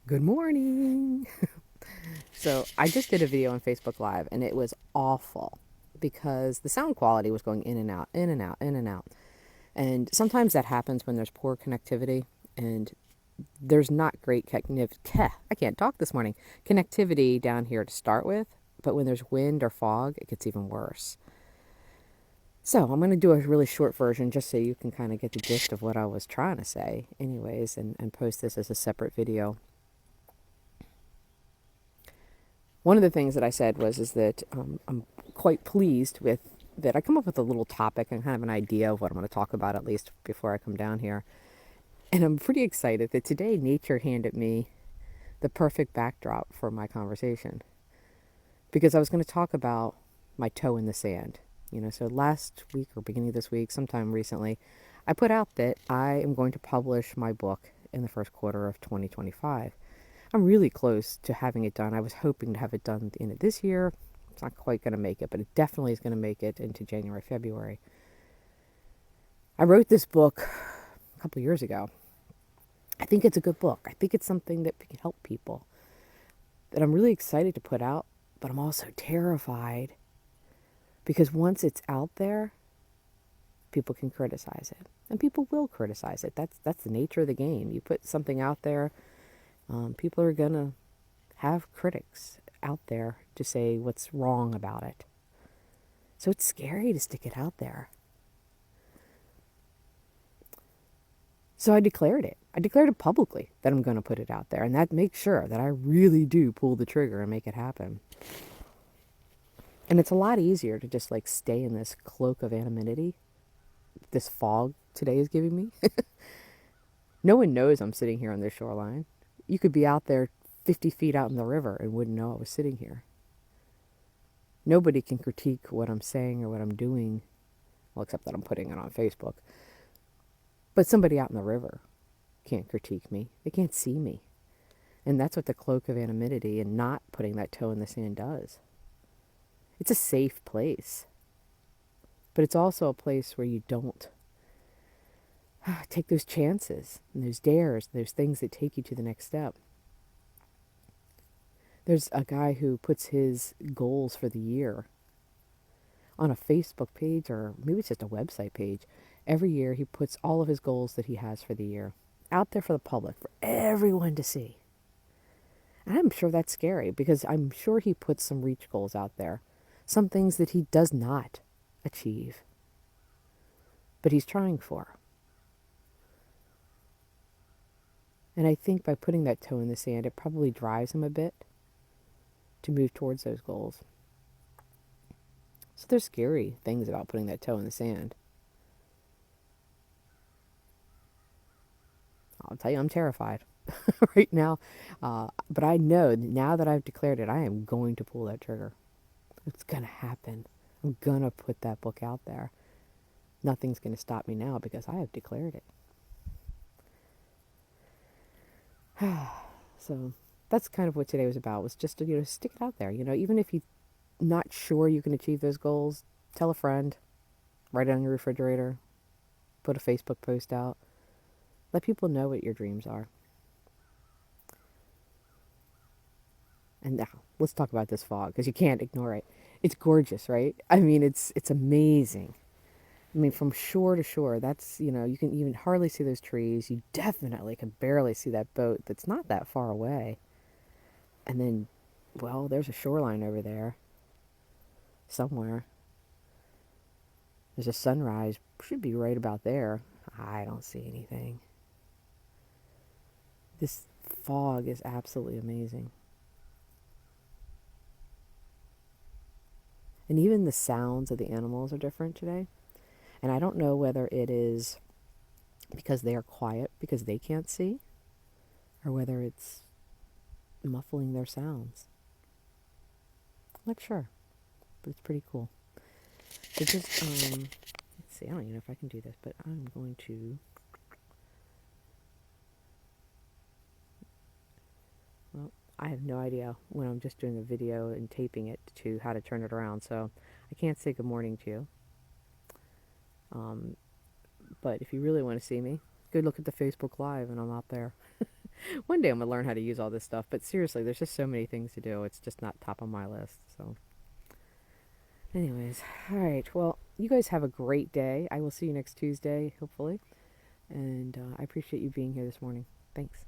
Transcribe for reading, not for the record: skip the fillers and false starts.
Good morning. So I just did a video on Facebook Live and it was awful because the sound quality was going in and out, in and out, in and out. And sometimes that happens when there's poor connectivity and there's not great I can't talk this morning. Connectivity down here to start with, but when there's wind or fog, it gets even worse. So I'm going to do a really short version just so you can kind of get the gist of what I was trying to say anyways and post this as a separate video. One of the things that I said is that I'm quite pleased with that. I come up with a little topic and kind of an idea of what I'm going to talk about at least before I come down here. And I'm pretty excited that today nature handed me the perfect backdrop for my conversation because I was going to talk about my toe in the sand. So last week or beginning of this week, sometime recently, I put out that I am going to publish my book in the first quarter of 2025. I'm really close to having it done. I was hoping to have it done at the end of this year. It's not quite going to make it, but it definitely is going to make it into January, February. I wrote this book a couple of years ago. I think it's a good book. I think it's something that can help people that I'm really excited to put out, but I'm also terrified because once it's out there, people can criticize it. And people will criticize it. That's the nature of the game. You put something out there, people are going to have critics out there to say what's wrong about it. So it's scary to stick it out there. So I declared it. I declared it publicly that I'm going to put it out there. And that makes sure that I really do pull the trigger and make it happen. And it's a lot easier to just like stay in this cloak of anonymity, this fog today is giving me. No one knows I'm sitting here on this shoreline. You could be out there 50 feet out in the river and wouldn't know I was sitting here. Nobody can critique what I'm saying or what I'm doing, well, except that I'm putting it on Facebook. But somebody out in the river can't critique me. They can't see me. And that's what the cloak of anonymity and not putting that toe in the sand does. It's a safe place. But it's also a place where you don't take those chances and those dares, those things that take you to the next step. There's a guy who puts his goals for the year on a Facebook page, or maybe it's just a website page. Every year he puts all of his goals that he has for the year out there for the public, for everyone to see. And I'm sure that's scary because I'm sure he puts some reach goals out there, some things that he does not achieve, but he's trying for. And I think by putting that toe in the sand, it probably drives him a bit to move towards those goals. So there's scary things about putting that toe in the sand. I'll tell you, I'm terrified right now. But I know now that I've declared it, I am going to pull that trigger. It's going to happen. I'm going to put that book out there. Nothing's going to stop me now because I have declared it. So that's kind of what today was about, was just to, stick it out there. Even if you're not sure you can achieve those goals, tell a friend, write it on your refrigerator, put a Facebook post out. Let people know what your dreams are. And now, let's talk about this fog, because you can't ignore it. It's gorgeous, right? I mean, it's amazing. I mean, from shore to shore, that's, you can even hardly see those trees. You definitely can barely see that boat that's not that far away. And then, well, there's a shoreline over there somewhere. There's a sunrise, should be right about there. I don't see anything. This fog is absolutely amazing. And even the sounds of the animals are different today. And I don't know whether it is because they are quiet because they can't see, or whether it's muffling their sounds. I'm not sure, but it's pretty cool. So just, let's see, I don't even know if I can do this, but I'm going to, well, I have no idea when I'm just doing a video and taping it to how to turn it around, so I can't say good morning to you. But if you really want to see me, go look at the Facebook Live and I'm out there. One day I'm gonna learn how to use all this stuff, but seriously, there's just so many things to do. It's just not top on my list. So, anyways, all right. Well, you guys have a great day. I will see you next Tuesday, hopefully. And I appreciate you being here this morning. Thanks.